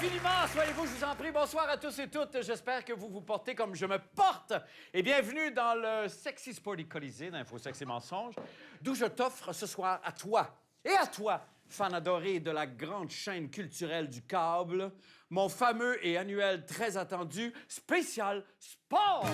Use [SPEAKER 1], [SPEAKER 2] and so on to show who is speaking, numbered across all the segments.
[SPEAKER 1] infiniment, soyez-vous, je vous en prie. Bonsoir à tous et toutes. J'espère que vous vous portez comme je me porte. Et bienvenue dans le Sexy Sporty Colisée d'Info Sex et Mensonges, d'où je t'offre ce soir à toi et à toi, fan adoré de la grande chaîne culturelle du câble, mon fameux et annuel très attendu spécial sport.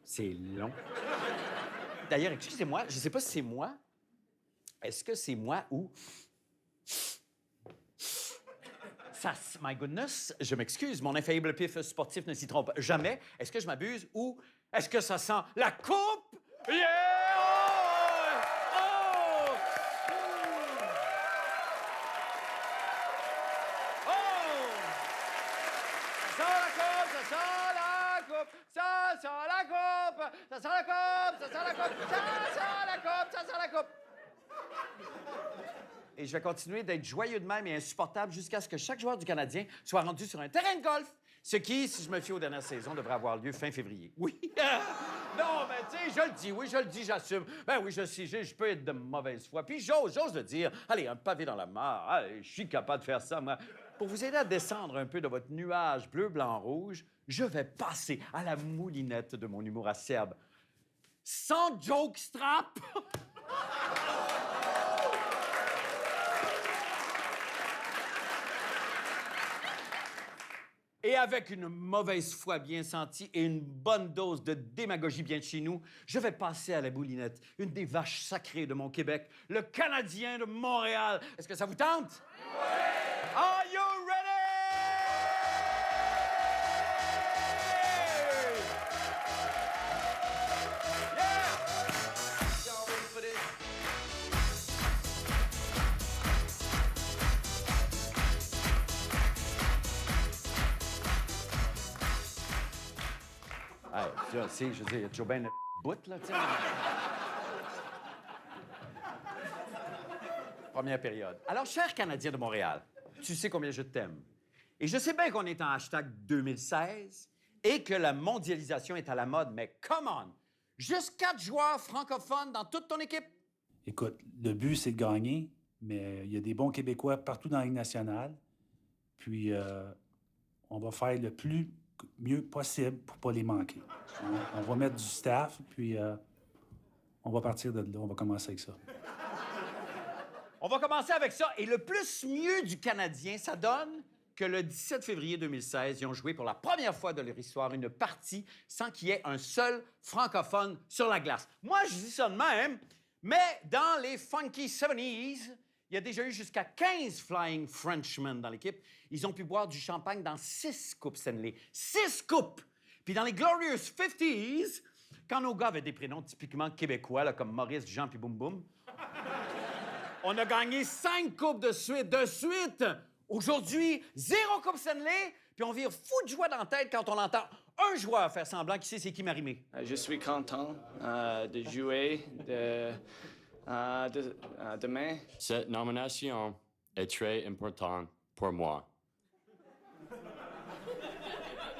[SPEAKER 1] C'est long. D'ailleurs, excusez-moi, je ne sais pas si c'est moi. Est-ce que c'est moi ou... Ça, my goodness, je m'excuse, mon infaillible pif sportif ne s'y trompe jamais. Est-ce que je m'abuse ou est-ce que ça sent la coupe? Yeah! Oh! Oh! Oh! Ça sent la coupe, ça sent la coupe, ça sent la coupe, ça sent la coupe, ça sent la coupe, ça sent la coupe, ça sent la coupe. Et je vais continuer d'être joyeux de même et insupportable jusqu'à ce que chaque joueur du Canadien soit rendu sur un terrain de golf, ce qui, si je me fie aux dernières saisons, devrait avoir lieu fin février. Oui. Non, mais tu sais, je le dis, oui, je le dis, j'assume. Ben oui, je sais, je peux être de mauvaise foi. Puis j'ose le dire. Allez, un pavé dans la mare. Allez, je suis capable de faire ça, moi. Pour vous aider à descendre un peu de votre nuage bleu, blanc, rouge, je vais passer à la moulinette de mon humour acerbe. Sans joke strap! Et avec une mauvaise foi bien sentie et une bonne dose de démagogie bien de chez nous, je vais passer à la moulinette, une des vaches sacrées de mon Québec, le Canadien de Montréal. Est-ce que ça vous tente? Oui! Are you ready? Yeah! Y'all ready for this? Hey, ça, c'est, je veux dire, il y a toujours bien une bout, là, tu sais. Première période. Alors, cher Canadien de Montréal, tu sais combien je t'aime. Et je sais bien qu'on est en hashtag 2016 et que la mondialisation est à la mode, mais come on! Juste 4 joueurs francophones dans toute ton équipe?
[SPEAKER 2] Écoute, le but, c'est de gagner, mais il y a des bons Québécois partout dans la Ligue nationale. Puis, on va faire le mieux possible pour pas les manquer. On va mettre du staff, puis on va partir de là. On va commencer avec ça.
[SPEAKER 1] On va commencer avec ça. Et le plus mieux du Canadien, ça donne que le 17 février 2016, ils ont joué pour la première fois de leur histoire une partie sans qu'il y ait un seul francophone sur la glace. Moi, je dis ça de même, mais dans les funky 70s, il y a déjà eu jusqu'à 15 Flying Frenchmen dans l'équipe. Ils ont pu boire du champagne dans 6 coupes Stanley. 6 coupes! Puis dans les Glorious 50s, quand nos gars avaient des prénoms typiquement québécois, là, comme Maurice, Jean puis Boum Boum, on a gagné 5 coupes de suite. Aujourd'hui, 0 coupe Stanley, puis on vire fou de joie dans la tête quand on entend un joueur faire semblant qu'il sait c'est qui Marimé.
[SPEAKER 3] Je suis content de jouer demain.
[SPEAKER 4] Cette nomination est très importante pour moi.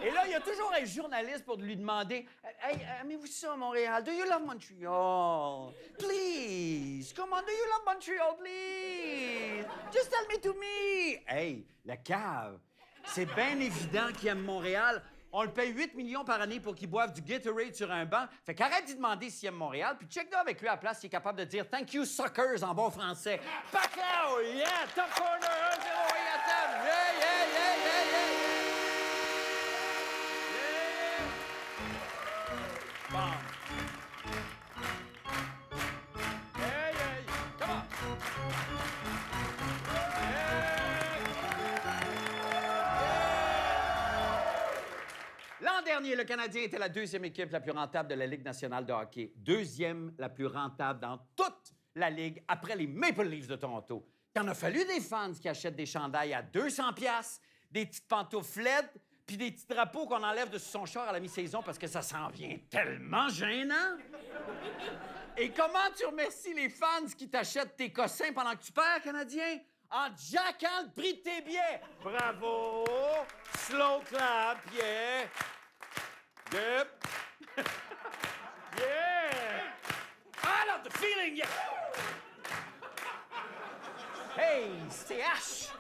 [SPEAKER 1] Et là, il y a toujours un journaliste pour lui demander « Hey, aimez-vous ça, Montréal? Do you love Montreal? Please! Come on, do you love Montreal, please? Just tell me to me! » Hey, la cave! C'est bien évident qu'il aime Montréal. On le paye 8 millions par année pour qu'il boive du Gatorade sur un banc. Fait qu'arrête d'y demander s'il aime Montréal, puis check-le avec lui à la place s'il est capable de dire « Thank you, suckers » en bon français. Pacquiao! Yeah! Top corner, 1-0, yeah, yeah, yeah, yeah, yeah, yeah! Bon. Hey, hey, come on. Hey. L'an dernier, le Canadien était la 2e équipe la plus rentable de la Ligue nationale de hockey. 2e la plus rentable dans toute la Ligue après les Maple Leafs de Toronto. Il en a fallu des fans qui achètent des chandails à 200 $, des petites pantoufles LED, puis des petits drapeaux qu'on enlève de son char à la mi-saison parce que ça s'en vient tellement gênant. Et comment tu remercies les fans qui t'achètent tes cossins pendant que tu perds, Canadien? En jackant le prix de tes billets. Bravo! Slow clap, yeah! Yep! Yeah! I love the feeling, yeah! Hey, CH!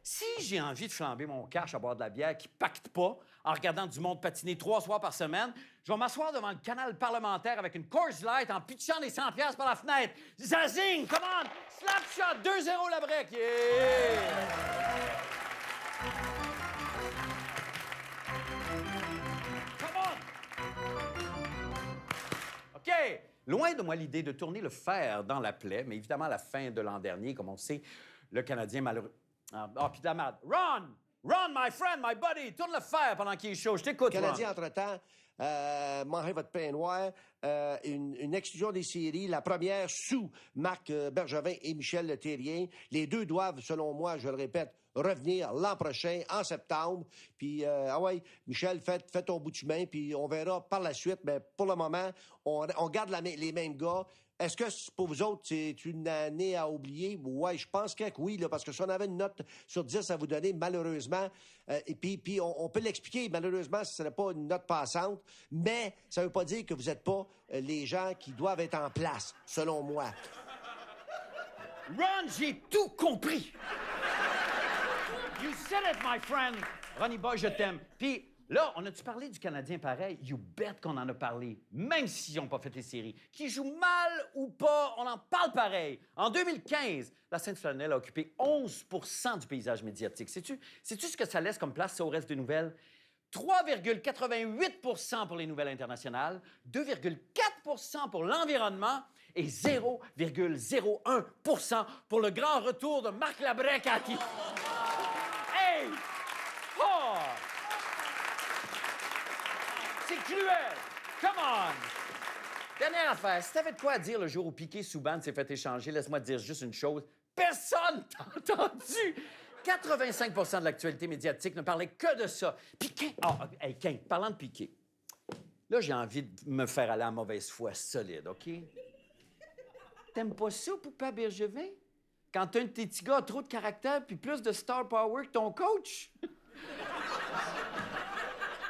[SPEAKER 1] Si j'ai envie de flamber mon cash à boire de la bière qui pacte pas en regardant du monde patiner 3 soirs par semaine, je vais m'asseoir devant le canal parlementaire avec une Coors Light en pitchant des 100$ par la fenêtre. Zazing! Come on! Slap shot! 2-0 la break! Yeah! Come on! OK. Loin de moi l'idée de tourner le fer dans la plaie, mais évidemment, à la fin de l'an dernier, comme on sait, le Canadien malheureux... puis de la merde. Ron! Ron, my friend, my buddy! Tourne le fer pendant qu'il est chaud. Je t'écoute,
[SPEAKER 5] Le Canadien,
[SPEAKER 1] Ron.
[SPEAKER 5] entre-temps, mangez votre pain noir. Une exclusion des séries, la première sous Marc Bergevin et Michel Leterrier. Les deux doivent, selon moi, je le répète, revenir l'an prochain, en septembre. Puis, Michel, fais ton bout de chemin, puis on verra par la suite. Mais pour le moment, on garde les mêmes gars. Est-ce que pour vous autres, c'est une année à oublier? Ouais, je pense que oui, là, parce que si on avait une note sur 10 à vous donner, malheureusement, et puis on peut l'expliquer, malheureusement, ce ne serait pas une note passante, mais ça ne veut pas dire que vous n'êtes pas les gens qui doivent être en place, selon moi.
[SPEAKER 1] Ron, j'ai tout compris! You said it, my friend! Ronnie Boy, je t'aime. Puis là, on a-tu parlé du Canadien pareil? You bet qu'on en a parlé, même s'ils n'ont pas fait les séries. Qu'ils jouent mal ou pas, on en parle pareil. En 2015, la Sainte-Flanelle a occupé 11 % du paysage médiatique. Sais-tu ce que ça laisse comme place ça, au reste des nouvelles? 3,88 % pour les nouvelles internationales, 2,4 % pour l'environnement et 0,01 % pour le grand retour de Marc Labrecati. Hey! Oh! C'est cruel! Come on! Dernière affaire, si t'avais de quoi à dire le jour où Piquet-Souban s'est fait échanger, laisse-moi te dire juste une chose. Personne t'a entendu! 85 % de l'actualité médiatique ne parlait que de ça. Piquet... hey, King, parlant de Piquet, là, j'ai envie de me faire aller en mauvaise foi solide, OK? T'aimes pas ça, Poupée Bergevin? Quand un de tes petits gars a trop de caractère puis plus de star power que ton coach?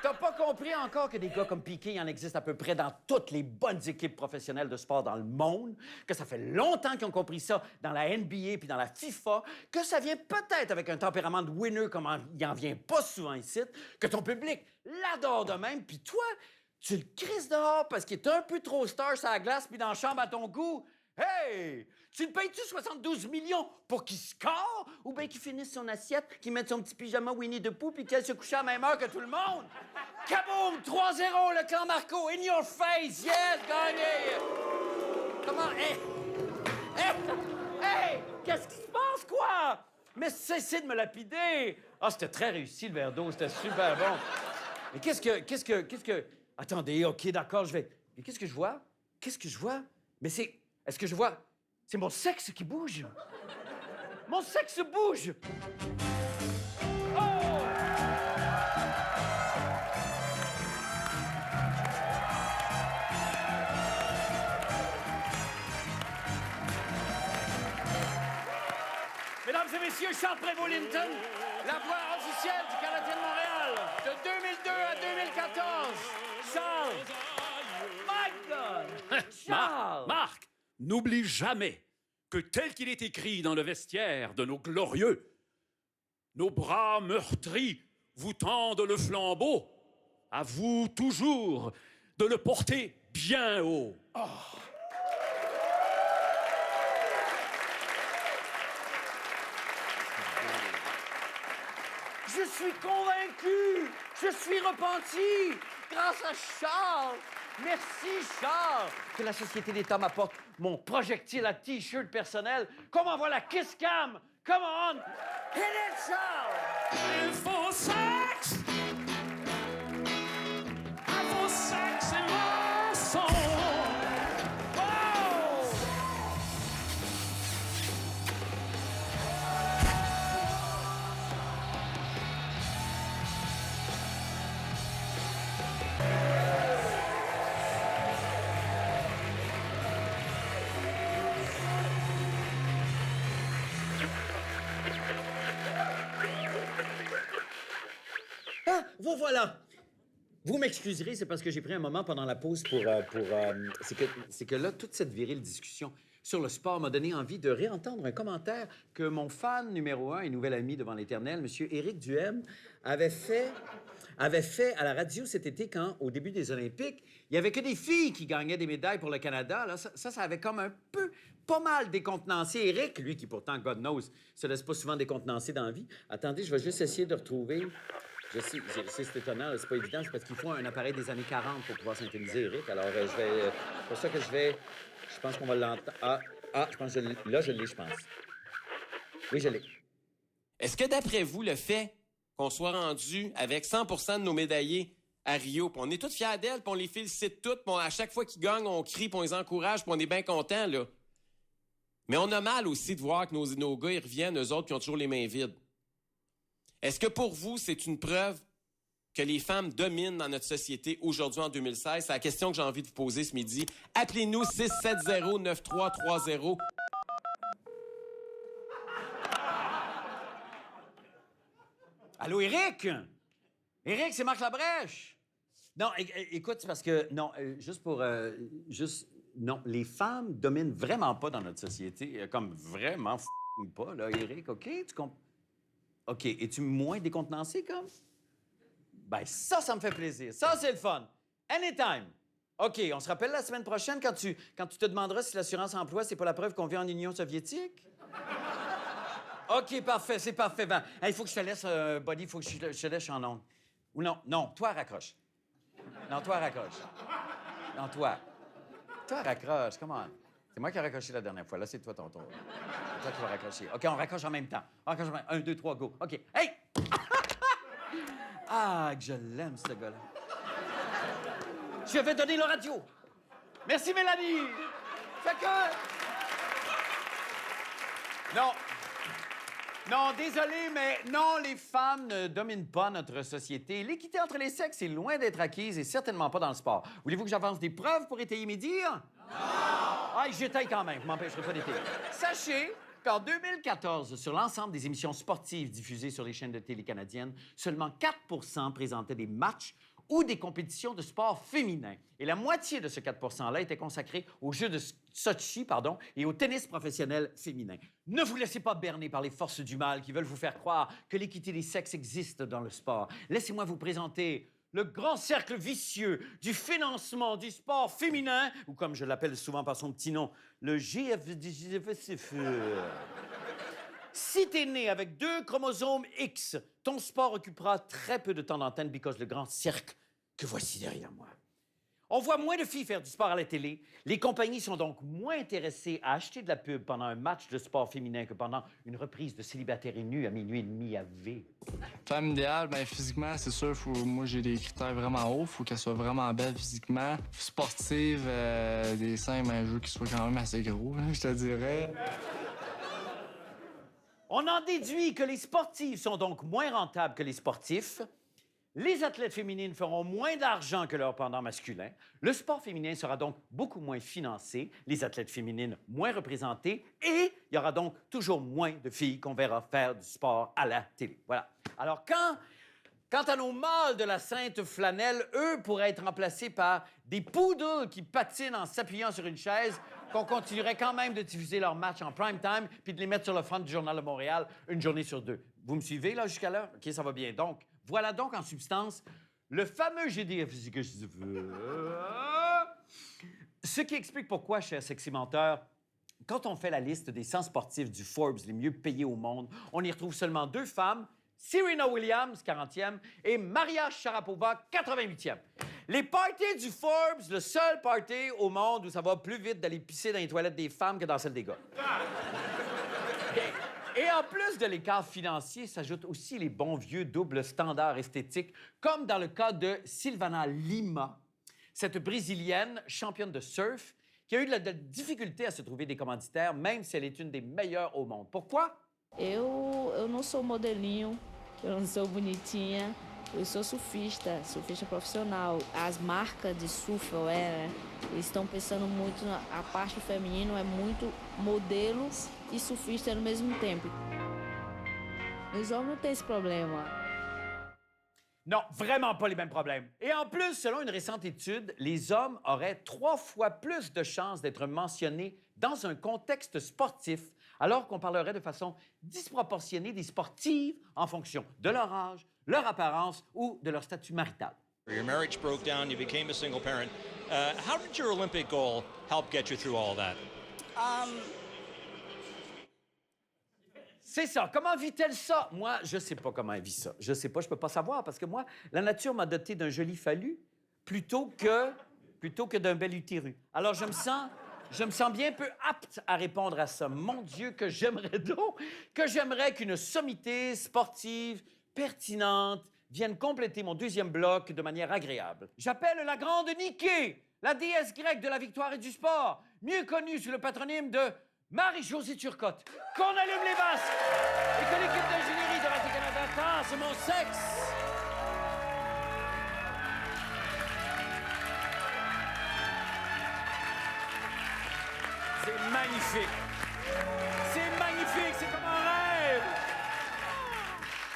[SPEAKER 1] T'as pas compris encore que des gars comme Piquet, il en existe à peu près dans toutes les bonnes équipes professionnelles de sport dans le monde, que ça fait longtemps qu'ils ont compris ça dans la NBA puis dans la FIFA, que ça vient peut-être avec un tempérament de winner comme il en vient pas souvent ici, que ton public l'adore de même, puis toi, tu le crises dehors parce qu'il est un peu trop star sur la glace puis dans la chambre à ton goût. Hey! Tu le payes-tu 72 millions pour qu'il score ou bien qu'il finisse son assiette, qu'il mette son petit pyjama Winnie the Pooh puis qu'elle se couche à la même heure que tout le monde? Kaboom! 3-0, le clan Marco! In your face! Yes! Gagné! Comment? Hey! Qu'est-ce qui se passe, quoi? Mais cessez de me lapider! Ah, c'était très réussi, le verre d'eau. C'était super bon. Mais qu'est-ce que... Attendez, OK, d'accord, je vais... Mais qu'est-ce que je vois? Qu'est-ce que je vois? Mais c'est... Est-ce que je vois... C'est mon sexe qui bouge. Mon sexe bouge. Oh! Mesdames et messieurs, Charles Prévost-Linton, la voix officielle du Canadien de Montréal de 2002 à 2014. Charles! My God! Charles!
[SPEAKER 6] Marc, n'oublie jamais que tel qu'il est écrit dans le vestiaire de nos glorieux, nos bras meurtris vous tendent le flambeau. À vous toujours de le porter bien haut. Oh.
[SPEAKER 1] Je suis convaincu! Je suis repenti! Grâce à Charles! Merci, Charles! Que la Société d'État m'apporte mon projectile à T-shirt personnel. Comme on voit la Kiss Cam! Come on! Hit it, Charles!
[SPEAKER 6] Il faut sexe! Il faut sexe et mensonge!
[SPEAKER 1] Ah, vous voilà! Vous m'excuserez, c'est parce que j'ai pris un moment pendant la pause pour c'est que là, toute cette virile discussion sur le sport m'a donné envie de réentendre un commentaire que mon fan numéro 1 et nouvel ami devant l'Éternel, M. Éric Duhem, avait fait à la radio cet été quand, au début des Olympiques, il y avait que des filles qui gagnaient des médailles pour le Canada. Là, ça avait comme un peu, pas mal décontenancé Éric, lui qui pourtant, God knows, se laisse pas souvent décontenancer dans la vie. Attendez, je vais juste essayer de retrouver... Je sais, c'est étonnant, là, c'est pas évident, c'est parce qu'il faut un appareil des années 40 pour pouvoir synthétiser Éric. Alors, je vais... c'est pour ça que je pense qu'on va l'entendre. Je pense que je l'ai, je pense. Oui, je l'ai.
[SPEAKER 7] Est-ce que, d'après vous, le fait qu'on soit rendu avec 100% de nos médaillés à Rio, puis on est tous fiers d'elles, puis on les félicite toutes, puis à chaque fois qu'ils gagnent, on crie, puis on les encourage, puis on est bien contents, là. Mais on a mal aussi de voir que nos gars, ils reviennent, eux autres, qui ont toujours les mains vides. Est-ce que pour vous, c'est une preuve que les femmes dominent dans notre société aujourd'hui en 2016? C'est la question que j'ai envie de vous poser ce midi. Appelez-nous 670-9330.
[SPEAKER 1] Allô, Éric? Éric, c'est Marc Labrèche. Non, écoute, c'est parce que... Non, non, les femmes dominent vraiment pas dans notre société. Comme vraiment pas, là, Éric, OK? OK, es-tu moins décontenancé, comme? Ben, ça me fait plaisir. Ça, c'est le fun. Anytime. OK, on se rappelle la semaine prochaine quand tu te demanderas si l'assurance emploi, c'est pas la preuve qu'on vit en Union soviétique? OK, parfait, c'est parfait. Ben, il faut que je te laisse, Buddy, il faut que je te laisse en ondes. Ou non, toi, raccroche. Non, toi, raccroche. Non, toi. Toi, raccroche, come on. C'est moi qui ai raccroché la dernière fois. Là, c'est toi ton tour. C'est toi qui vas raccrocher. OK, on raccroche en même temps. 1, 2, 3, go. OK. Hey! Ah, que je l'aime, ce gars-là. Je lui avais donné le radio. Merci, Mélanie. Fait que... Non, désolé, mais non, les femmes ne dominent pas notre société. L'équité entre les sexes est loin d'être acquise et certainement pas dans le sport. Voulez-vous que j'avance des preuves pour étayer mes dires? Non! Ah, j'étaye quand même, vous m'empêcherez pas d'étayer. Sachez qu'en 2014, sur l'ensemble des émissions sportives diffusées sur les chaînes de télé canadiennes, seulement 4 présentaient des matchs ou des compétitions de sport féminin. Et la moitié de ce 4 %-là était consacré aux Jeux de Sochi, et au tennis professionnel féminin. Ne vous laissez pas berner par les forces du mal qui veulent vous faire croire que l'équité des sexes existe dans le sport. Laissez-moi vous présenter le grand cercle vicieux du financement du sport féminin, ou comme je l'appelle souvent par son petit nom, le GFCF. Si t'es né avec 2 chromosomes X, ton sport occupera très peu de temps d'antenne because le grand cercle que voici derrière moi. On voit moins de filles faire du sport à la télé. Les compagnies sont donc moins intéressées à acheter de la pub pendant un match de sport féminin que pendant une reprise de Célibataire et nu à minuit et demi à V.
[SPEAKER 8] Femme idéale, bien physiquement, c'est sûr, moi j'ai des critères vraiment hauts. Faut qu'elle soit vraiment belle physiquement, sportive, des seins, ben, je veux qu'ils soient quand même assez gros, je te dirais.
[SPEAKER 1] On en déduit que les sportives sont donc moins rentables que les sportifs. Les athlètes féminines feront moins d'argent que leurs pendant masculins. Le sport féminin sera donc beaucoup moins financé, les athlètes féminines moins représentées et il y aura donc toujours moins de filles qu'on verra faire du sport à la télé. Voilà. Alors, quant à nos mâles de la Sainte Flanelle, eux pourraient être remplacés par des poodles qui patinent en s'appuyant sur une chaise, qu'on continuerait quand même de diffuser leurs matchs en prime time puis de les mettre sur le front du Journal de Montréal une journée sur 2. Vous me suivez, là, jusqu'à là? OK, ça va bien. Donc, voilà donc, en substance, le fameux GDF que je veux. Ce qui explique pourquoi, cher sexy menteur, quand on fait la liste des 100 sportifs du Forbes les mieux payés au monde, on y retrouve seulement 2 femmes, Serena Williams, 40e, et Maria Sharapova, 88e. Les parties du Forbes, le seul party au monde où ça va plus vite d'aller pisser dans les toilettes des femmes que dans celles des gars. Et en plus de l'écart financier, s'ajoutent aussi les bons vieux doubles standards esthétiques, comme dans le cas de Silvana Lima, cette Brésilienne championne de surf qui a eu de la difficulté à se trouver des commanditaires, même si elle est une des meilleures au monde. Pourquoi?
[SPEAKER 9] Eu não sou modelinho, eu não sou bonitinha, eu sou surfista profissional. As marcas de surf, eles estão pensando muito a parte feminina, é muito modelos e surfista no mesmo tempo. Os homens não têm esse problema.
[SPEAKER 1] Non, vraiment pas les mêmes problèmes. Et en plus, selon une récente étude, les hommes auraient 3 fois plus de chances d'être mentionnés dans un contexte sportif, alors qu'on parlerait de façon disproportionnée des sportives en fonction de leur âge, leur apparence ou de leur statut marital.
[SPEAKER 10] Your marriage broke down, you became a single parent. How did your Olympic goal help get you through all that?
[SPEAKER 1] C'est ça. Comment vit-elle ça? Moi, je sais pas comment elle vit ça. Je sais pas, je peux pas savoir parce que moi, la nature m'a doté d'un joli phallus plutôt que d'un bel utérus. Alors, je me sens bien peu apte à répondre à ça. Mon Dieu, que j'aimerais qu'une sommité sportive pertinente vienne compléter mon deuxième bloc de manière agréable. J'appelle la grande Nike, la déesse grecque de la victoire et du sport, mieux connue sous le patronyme de Marie-Josée Turcotte. Qu'on allume les basques et que l'équipe d'ingénierie de Radio-Canada tasse mon sexe. C'est magnifique. C'est magnifique, c'est comme un rêve.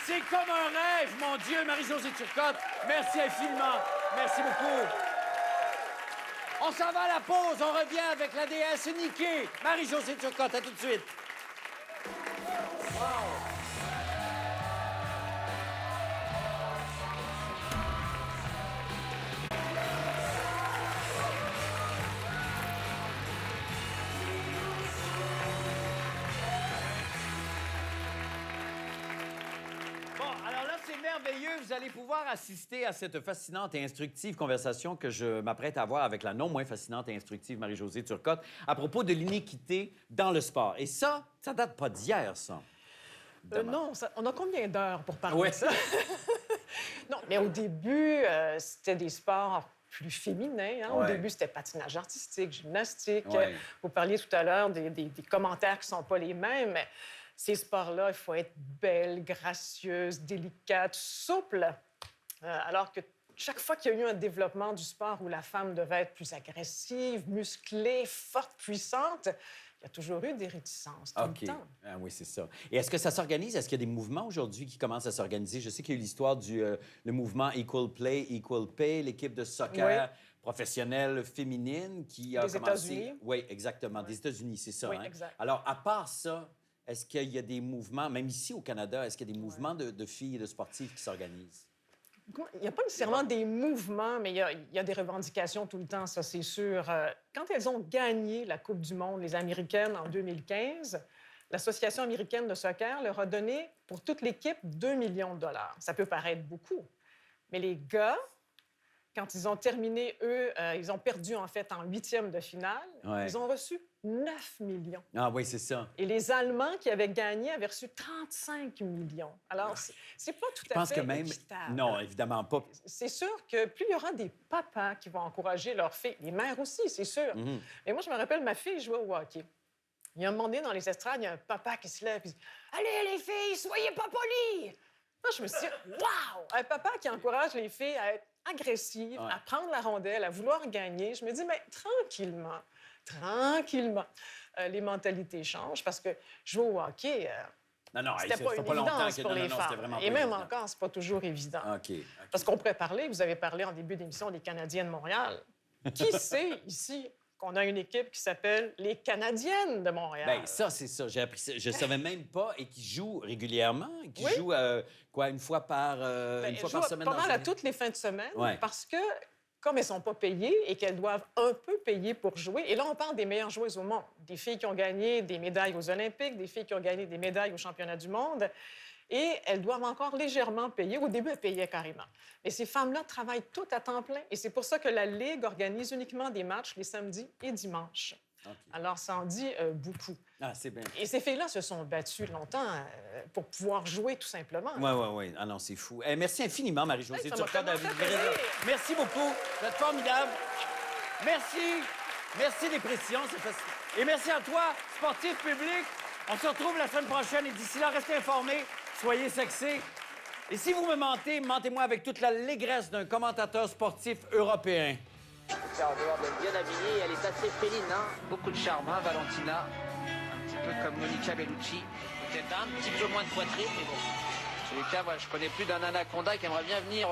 [SPEAKER 1] C'est comme un rêve, mon Dieu, Marie-Josée Turcotte. Merci infiniment. Merci beaucoup. On s'en va à la pause. On revient avec la déesse Nike. Marie-Josée Turcotte, à tout de suite. Merveilleux, vous allez pouvoir assister à cette fascinante et instructive conversation que je m'apprête à avoir avec la non moins fascinante et instructive Marie-Josée Turcotte à propos de l'iniquité dans le sport. Et ça date pas d'hier, ça.
[SPEAKER 11] Non, on a combien d'heures pour parler de ça? Non, mais au début, c'était des sports plus féminins. Hein? Au début, c'était patinage artistique, gymnastique. Vous parliez tout à l'heure des commentaires qui sont pas les mêmes, mais ces sports-là, il faut être belle, gracieuse, délicate, souple. Alors que chaque fois qu'il y a eu un développement du sport où la femme devait être plus agressive, musclée, forte, puissante, il y a toujours eu des réticences tout le temps.
[SPEAKER 1] Ah, oui, c'est ça. Et est-ce que ça s'organise? Est-ce qu'il y a des mouvements aujourd'hui qui commencent à s'organiser? Je sais qu'il y a eu l'histoire du le mouvement Equal Play, Equal Pay, l'équipe de soccer professionnelle féminine qui a
[SPEAKER 11] des
[SPEAKER 1] commencé...
[SPEAKER 11] États-Unis.
[SPEAKER 1] Oui, exactement. Des États-Unis, c'est ça.
[SPEAKER 11] Oui,
[SPEAKER 1] hein?
[SPEAKER 11] exact.
[SPEAKER 1] Alors, à part ça, est-ce qu'il y a des mouvements, même ici au Canada, est-ce qu'il y a des mouvements de filles et de sportives qui s'organisent?
[SPEAKER 11] Il n'y a pas nécessairement des mouvements, mais il y a des revendications tout le temps, ça, c'est sûr. Quand elles ont gagné la Coupe du monde, les Américaines, en 2015, l'Association américaine de soccer leur a donné, pour toute l'équipe, 2 millions de dollars. Ça peut paraître beaucoup, mais les gars, quand ils ont terminé, eux, ils ont perdu, en fait, en 8e de finale, ils ont reçu 9 millions.
[SPEAKER 1] Ah oui, c'est ça.
[SPEAKER 11] Et les Allemands qui avaient gagné avaient reçu 35 millions. Alors, c'est pas tout à fait équitable.
[SPEAKER 1] Non, évidemment pas.
[SPEAKER 11] C'est sûr que plus il y aura des papas qui vont encourager leurs filles, les mères aussi, c'est sûr. Mais moi, je me rappelle, ma fille jouait au hockey. Il y a un moment donné, dans les estrades, il y a un papa qui se lève et dit « Allez, les filles, soyez pas polies! » Là, je me suis dit « Wow! » Un papa qui encourage les filles à être agressives, à prendre la rondelle, à vouloir gagner. Je me dis « Mais tranquillement, les mentalités changent parce que jouer au hockey, c'était pas une évidence pour les femmes. Et même encore, c'est pas toujours évident. Parce qu'on pourrait parler, vous avez parlé en début d'émission des Canadiens de Montréal. Qui sait ici qu'on a une équipe qui s'appelle les Canadiennes de Montréal?
[SPEAKER 1] Bien, ça, c'est ça. J'ai appris ça. Je savais même pas et qui jouent régulièrement, qui jouent une fois par semaine.
[SPEAKER 11] Pas mal à toutes les fins de semaine parce que comme elles ne sont pas payées et qu'elles doivent un peu payer pour jouer. Et là, on parle des meilleures joueuses au monde. Des filles qui ont gagné des médailles aux Olympiques, des filles qui ont gagné des médailles aux championnats du monde. Et elles doivent encore légèrement payer. Au début, elles payaient carrément. Mais ces femmes-là travaillent toutes à temps plein. Et c'est pour ça que la Ligue organise uniquement des matchs les samedis et dimanches. Alors, ça en dit beaucoup.
[SPEAKER 1] Ah, c'est bien.
[SPEAKER 11] Et ces filles-là se sont battues longtemps pour pouvoir jouer, tout simplement.
[SPEAKER 1] Oui. Ah non, c'est fou. Merci infiniment, Marie-Josée Turcotte. Merci beaucoup. Vous êtes formidable. Merci. Merci des pressions. Et merci à toi, sportif public. On se retrouve la semaine prochaine. Et d'ici là, restez informés. Soyez sexés. Et si vous me mentez, mentez-moi avec toute l'allégresse d'un commentateur sportif européen.
[SPEAKER 12] En dehors d'être bien habillée, elle est assez féline, hein? Beaucoup de charme, hein, Valentina? Un petit peu comme Monica Bellucci. Peut-être un petit peu moins de poitrine, mais bon. En tous les cas, moi, je connais plus d'un anaconda qui aimerait bien venir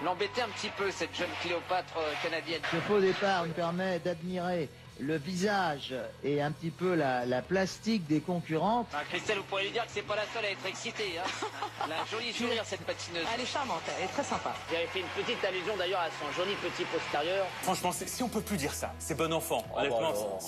[SPEAKER 12] l'embêter un petit peu, cette jeune Cléopâtre canadienne.
[SPEAKER 13] Ce faux départ me permet d'admirer le visage et un petit peu la plastique des concurrentes.
[SPEAKER 12] Christelle, vous pourrez lui dire que c'est pas la seule à être excitée. Hein. Elle a un joli sourire, cette patineuse.
[SPEAKER 14] Elle est charmante, elle est très sympa.
[SPEAKER 12] J'avais fait une petite allusion d'ailleurs à son joli petit postérieur.
[SPEAKER 15] Franchement, si on peut plus dire ça, c'est bon enfant, honnêtement.
[SPEAKER 12] Bon,